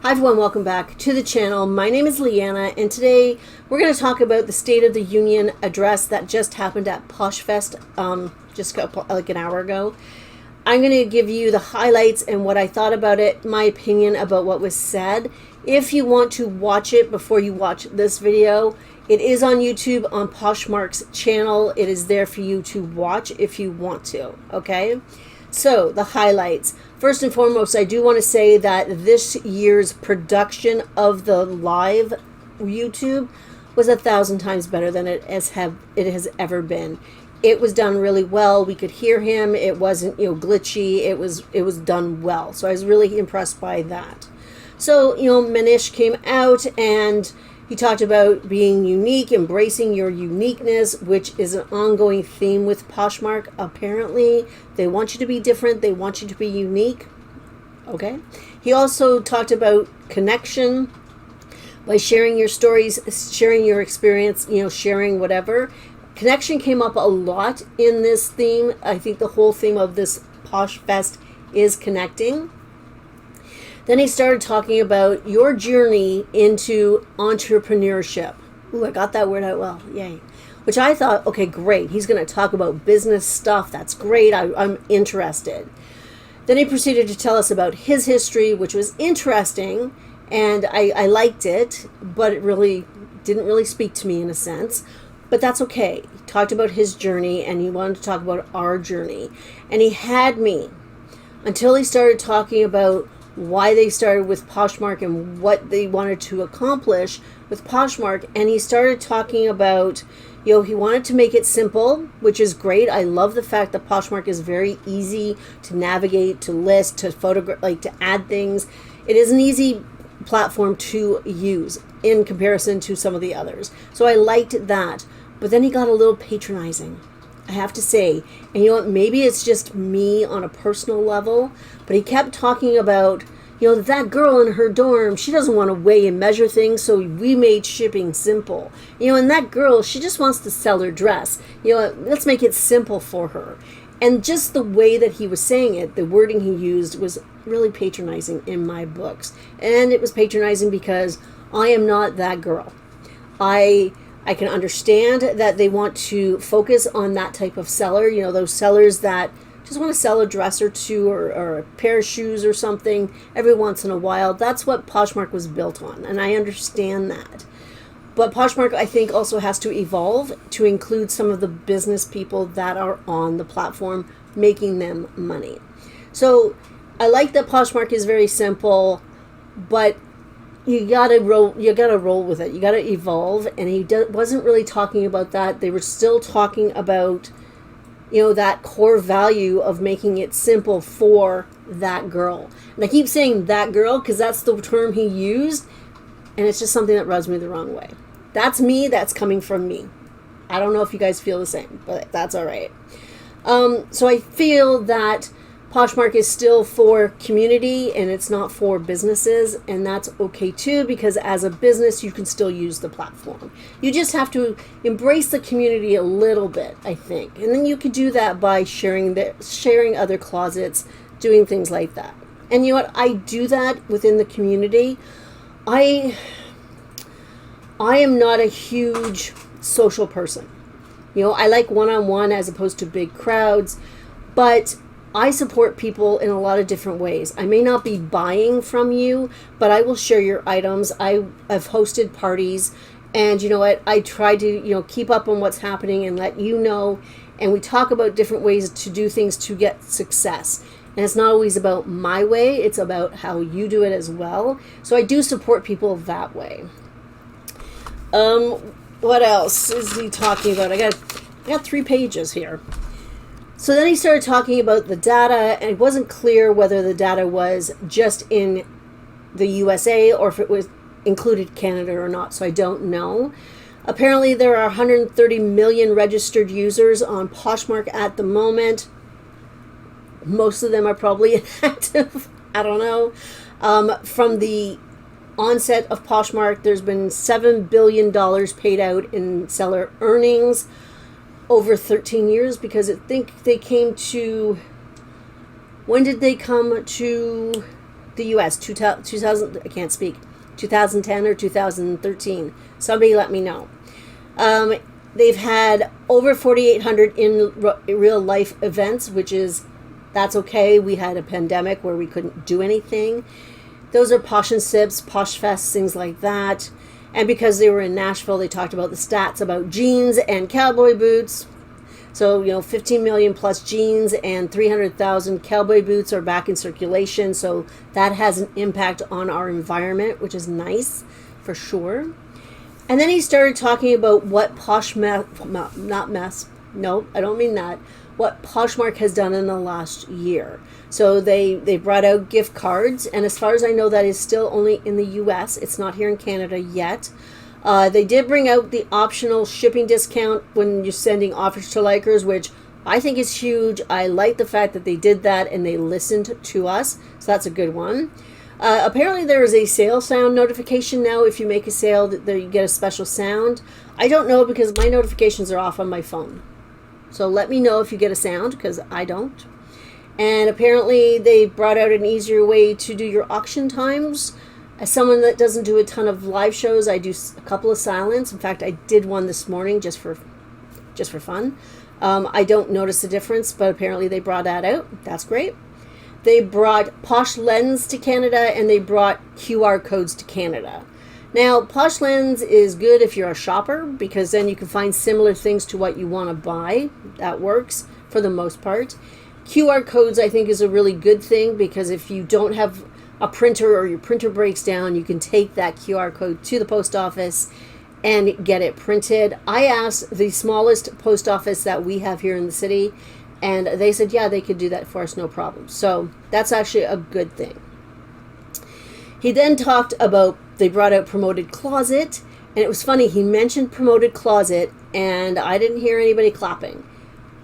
Hi everyone, welcome back to the channel. My name is Leanna, and today we're going to talk about the State of the Union address that just happened at Poshfest just like an hour ago. I'm going to give you the highlights and what I thought about it, my opinion about what was said. If you want to watch it before you watch this video, it is on YouTube on Poshmark's channel. It is there for you to watch if you want to, okay? So, the highlights. First and foremost, I do want to say that this year's production of the live YouTube was 1,000 times better than it has ever been. It was done really well. We could hear him. It wasn't, glitchy. It was done well. So I was really impressed by that. So, Manish came out and he talked about being unique, embracing your uniqueness, which is an ongoing theme with Poshmark. Apparently, they want you to be different. They want you to be unique. Okay. He also talked about connection by sharing your stories, sharing your experience, sharing whatever. Connection came up a lot in this theme. I think the whole theme of this Poshfest is connecting. Then he started talking about your journey into entrepreneurship. Ooh, I got that word out well. Yay. Which I thought, okay, great. He's going to talk about business stuff. That's great. I'm interested. Then he proceeded to tell us about his history, which was interesting. And I liked it, but it really didn't really speak to me in a sense. But that's okay. He talked about his journey, and he wanted to talk about our journey. And he had me until he started talking about why they started with Poshmark and what they wanted to accomplish with Poshmark. And he started talking about, he wanted to make it simple, which is great. I love the fact that Poshmark is very easy to navigate, to list, to photograph, to add things. It is an easy platform to use in comparison to some of the others. So I liked that. But then he got a little patronizing, I have to say. And you know what, maybe it's just me on a personal level, but he kept talking about, that girl in her dorm, she doesn't want to weigh and measure things, so we made shipping simple. And that girl, she just wants to sell her dress. Let's make it simple for her. And just the way that he was saying it, the wording he used was really patronizing in my books. And it was patronizing because I am not that girl. I can understand that they want to focus on that type of seller, those sellers that just want to sell a dress or two or a pair of shoes or something every once in a while. That's what Poshmark was built on, and I understand that. But Poshmark, I think, also has to evolve to include some of the business people that are on the platform, making them money. So I like that Poshmark is very simple, but you gotta roll with it. You gotta evolve, and he wasn't really talking about that. They were still talking about, that core value of making it simple for that girl. And I keep saying that girl because that's the term he used, and it's just something that rubs me the wrong way. That's me. That's coming from me. I don't know if you guys feel the same, but that's all right. So I feel that Poshmark is still for community and it's not for businesses, and that's okay too, because as a business you can still use the platform. You just have to embrace the community a little bit, I think, and then you could do that by sharing other closets, doing things like that. And you know what? I do that within the community. I am not a huge social person. I like one-on-one as opposed to big crowds, but I support people in a lot of different ways. I may not be buying from you, but I will share your items. I've hosted parties, and you know what? I try to, keep up on what's happening and let you know, and we talk about different ways to do things to get success. And it's not always about my way, it's about how you do it as well. So I do support people that way. What else is he talking about? I got 3 pages here. So then he started talking about the data, and it wasn't clear whether the data was just in the USA or if it was included Canada or not, so I don't know. Apparently there are 130 million registered users on Poshmark at the moment. Most of them are probably inactive. I don't know. From the onset of Poshmark, there's been $7 billion paid out in seller earnings over 13 years, because I think they came to, when did they come to the US, 2000, I can't speak, 2010 or 2013. Somebody let me know. They've had over 4,800 in real life events, that's okay. We had a pandemic where we couldn't do anything. Those are Posh and Sips, Poshfest, things like that. And because they were in Nashville, they talked about the stats about jeans and cowboy boots. So, 15 million plus jeans and 300,000 cowboy boots are back in circulation. So that has an impact on our environment, which is nice for sure. And then he started talking about what what Poshmark has done in the last year. So they brought out gift cards, and as far as I know, that is still only in the US. It's not here in Canada yet. They did bring out the optional shipping discount when you're sending offers to likers, which I think is huge. I like the fact that they did that and they listened to us. So that's a good one. Apparently there is a sale sound notification now. If you make a sale, that you get a special sound. I don't know because my notifications are off on my phone. So let me know if you get a sound, because I don't. And apparently they brought out an easier way to do your auction times. As someone that doesn't do a ton of live shows, I do a couple of silents. In fact, I did one this morning just for fun. I don't notice a difference, but apparently they brought that out. That's great. They brought Posh Lens to Canada, and they brought QR codes to Canada. Now, Posh Lens is good if you're a shopper, because then you can find similar things to what you want to buy. That works for the most part. QR codes, I think, is a really good thing, because if you don't have a printer or your printer breaks down, you can take that QR code to the post office and get it printed. I asked the smallest post office that we have here in the city, and they said, yeah, they could do that for us, no problem. So that's actually a good thing. He then talked about, they brought out Promoted Closet, and it was funny, he mentioned Promoted Closet, and I didn't hear anybody clapping.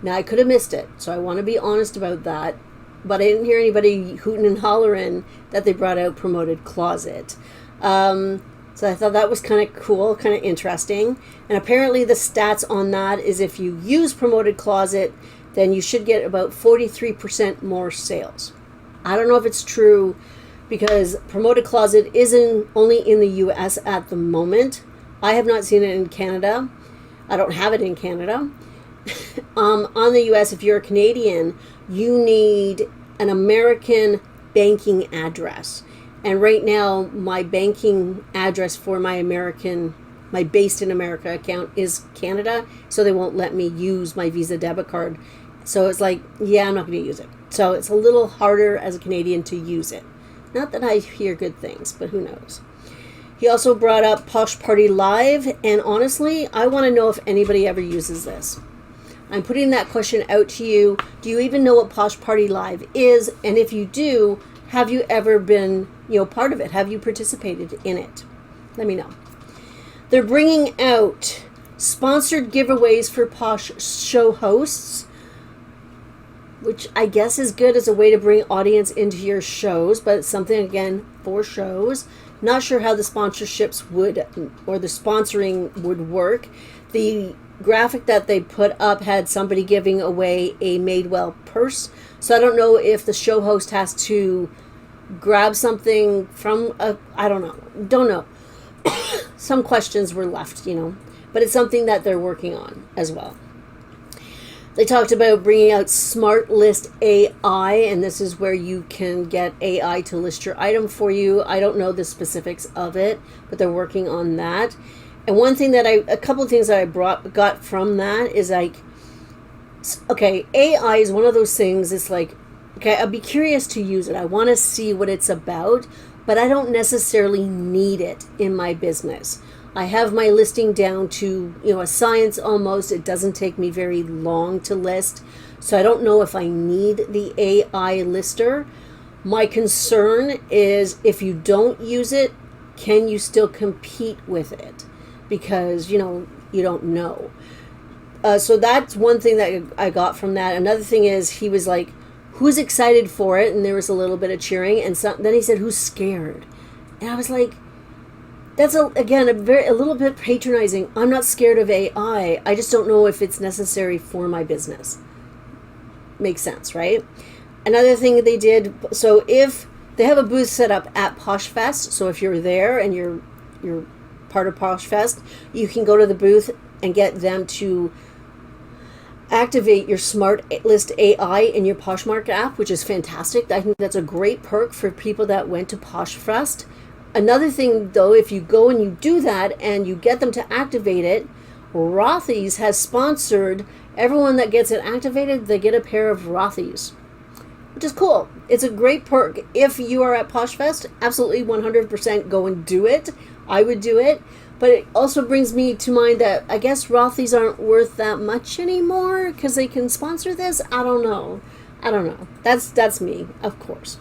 Now, I could have missed it, so I want to be honest about that, but I didn't hear anybody hooting and hollering that they brought out Promoted Closet. So I thought that was kind of cool, kind of interesting. And apparently the stats on that is if you use Promoted Closet, then you should get about 43% more sales. I don't know if it's true, because Promoted Closet isn't only in the US at the moment. I have not seen it in Canada. I don't have it in Canada. On the US, if you're a Canadian, you need an American banking address. And right now, my banking address for my Based in America account is Canada, so they won't let me use my Visa debit card. So it's like, yeah, I'm not going to use it. So it's a little harder as a Canadian to use it. Not that I hear good things, but who knows. He also brought up Posh Party Live, and honestly, I want to know if anybody ever uses this. I'm putting that question out to you. Do you even know what Posh Party Live is? And if you do, have you ever been, part of it? Have you participated in it? Let me know. They're bringing out sponsored giveaways for Posh show hosts, which I guess is good as a way to bring audience into your shows, but it's something, again, for shows. Not sure how the sponsorships or the sponsoring would work. The graphic that they put up had somebody giving away a Madewell purse, so I don't know if the show host has to grab something from I don't know. Some questions were left, but it's something that they're working on as well. They talked about bringing out Smart List AI, and this is where you can get AI to list your item for you. I don't know the specifics of it, but they're working on that. And a couple of things that I got from that is like, okay, AI is one of those things. It's like, okay, I'll be curious to use it. I want to see what it's about, but I don't necessarily need it in my business. I have my listing down to, a science almost. It doesn't take me very long to list. So I don't know if I need the AI lister. My concern is if you don't use it, can you still compete with it? Because, you don't know. So that's one thing that I got from that. Another thing is he was like, who's excited for it? And there was a little bit of cheering. And then he said, who's scared? And I was like, that's, a little bit patronizing. I'm not scared of AI. I just don't know if it's necessary for my business. Makes sense, right? Another thing they did, so if They have a booth set up at Poshfest, so if you're there and you're part of Poshfest, you can go to the booth and get them to activate your Smart List AI in your Poshmark app, which is fantastic. I think that's a great perk for people that went to Poshfest. Another thing, though, if you go and you do that and you get them to activate it, Rothy's has sponsored everyone that gets it activated, they get a pair of Rothy's, which is cool. It's a great perk. If you are at Poshfest, absolutely 100% go and do it. I would do it. But it also brings me to mind that I guess Rothy's aren't worth that much anymore because they can sponsor this. I don't know. That's me, of course.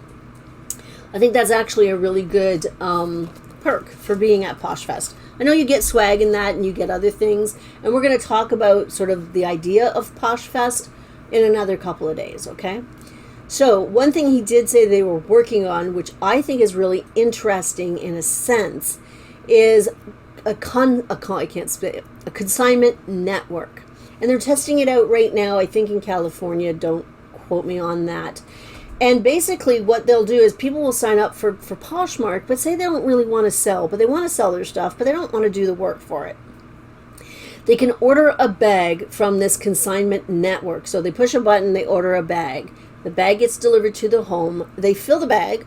I think that's actually a really good perk for being at Poshfest. I know you get swag in that and you get other things. And we're going to talk about sort of the idea of Poshfest in another couple of days, okay? So one thing he did say they were working on, which I think is really interesting in a sense, is a consignment network. And they're testing it out right now, I think in California. Don't quote me on that. And basically what they'll do is people will sign up for Poshmark, but say they don't really want to sell, but they want to sell their stuff, but they don't want to do the work for it. They can order a bag from this consignment network. So they push a button, they order a bag. The bag gets delivered to the home. They fill the bag.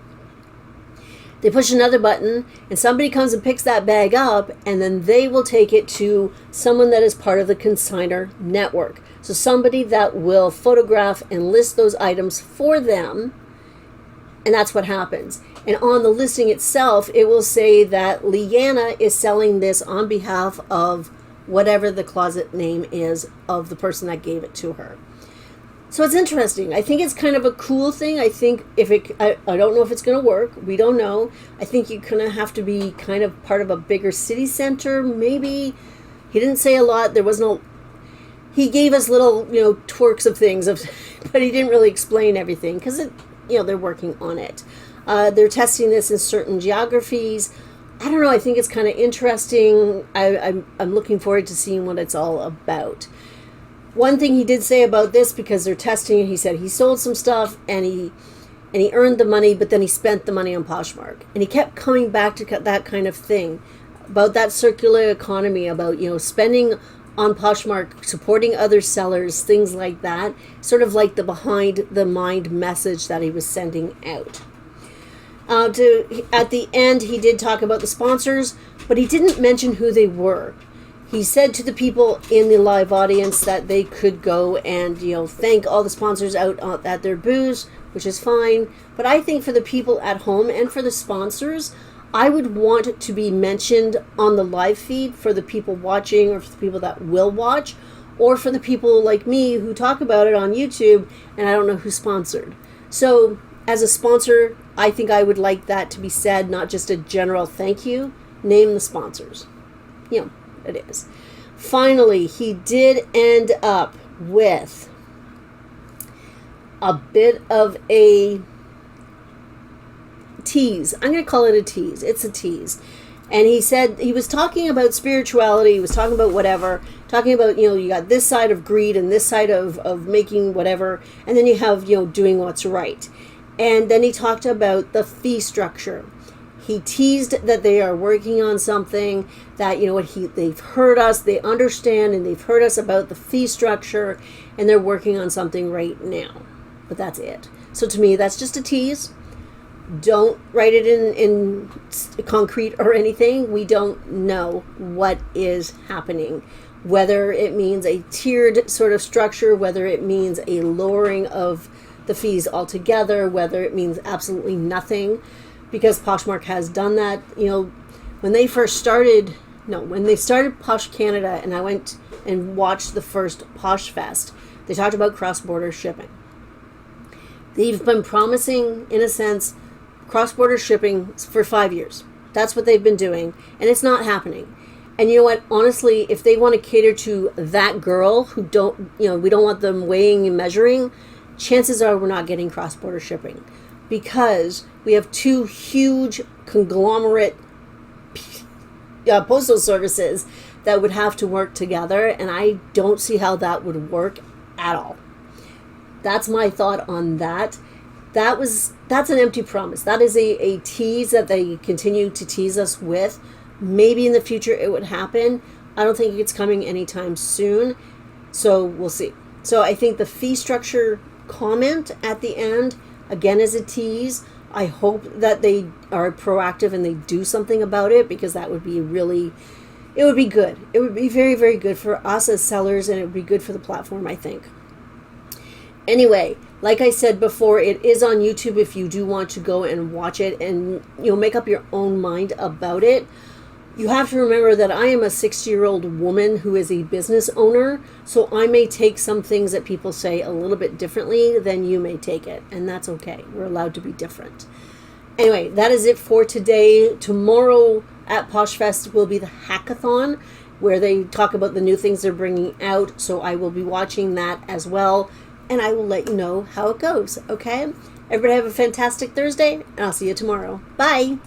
They push another button, and somebody comes and picks that bag up, and then they will take it to someone that is part of the consignor network. So somebody that will photograph and list those items for them, and that's what happens. And on the listing itself, it will say that Leanna is selling this on behalf of whatever the closet name is of the person that gave it to her. So it's interesting. I think it's kind of a cool thing. I think I don't know if it's going to work. We don't know. I think you're going to have to be kind of part of a bigger city center. Maybe. He didn't say a lot. He gave us little, twerks of things, but he didn't really explain everything because they're working on it. They're testing this in certain geographies. I don't know. I think it's kind of interesting. I'm looking forward to seeing what it's all about. One thing he did say about this, because they're testing it, he said he sold some stuff and he earned the money, but then he spent the money on Poshmark. And he kept coming back to that kind of thing, about that circular economy, about, spending on Poshmark, supporting other sellers, things like that, sort of like the behind the mind message that he was sending out. At the end, he did talk about the sponsors, but he didn't mention who they were. He said to the people in the live audience that they could go and, thank all the sponsors out at their booths, which is fine. But I think for the people at home and for the sponsors, I would want it to be mentioned on the live feed for the people watching, or for the people that will watch, or for the people like me who talk about it on YouTube and I don't know who sponsored. So as a sponsor, I think I would like that to be said, not just a general thank you. Name the sponsors. It is. Finally, he did end up with a bit of a tease. I'm going to call it a tease. It's a tease. And he said he was talking about spirituality. He was talking about whatever. Talking about, you got this side of greed and this side of making whatever. And then you have, doing what's right. And then he talked about the fee structure. He teased that they are working on something that, they've heard us, they understand, and they've heard us about the fee structure, and they're working on something right now. But that's it. So to me, that's just a tease. Don't write it in concrete or anything. We don't know what is happening. Whether it means a tiered sort of structure, whether it means a lowering of the fees altogether, whether it means absolutely nothing. Because Poshmark has done that. When they started Posh Canada, and I went and watched the first Poshfest, they talked about cross-border shipping. They've been promising, in a sense, cross-border shipping for 5 years. That's what they've been doing, and it's not happening. And you know what? Honestly, if they want to cater to that girl who we don't want them weighing and measuring, chances are we're not getting cross-border shipping. Because we have two huge conglomerate postal services that would have to work together, and I don't see how that would work at all. That's my thought on that. that's an empty promise. That is a tease that they continue to tease us with. Maybe in the future it would happen. I don't think it's coming anytime soon. So we'll see. So I think the fee structure comment at the end, again, is a tease. I hope that they are proactive and they do something about it, because that would be really, it would be good. It would be very, very good for us as sellers, and it would be good for the platform, I think. Anyway, like I said before, it is on YouTube if you do want to go and watch it and make up your own mind about it. You have to remember that I am a 60-year-old woman who is a business owner, so I may take some things that people say a little bit differently than you may take it, and that's okay. We're allowed to be different. Anyway, that is it for today. Tomorrow at Poshfest will be the hackathon, where they talk about the new things they're bringing out, so I will be watching that as well, and I will let you know how it goes, okay? Everybody have a fantastic Thursday, and I'll see you tomorrow. Bye!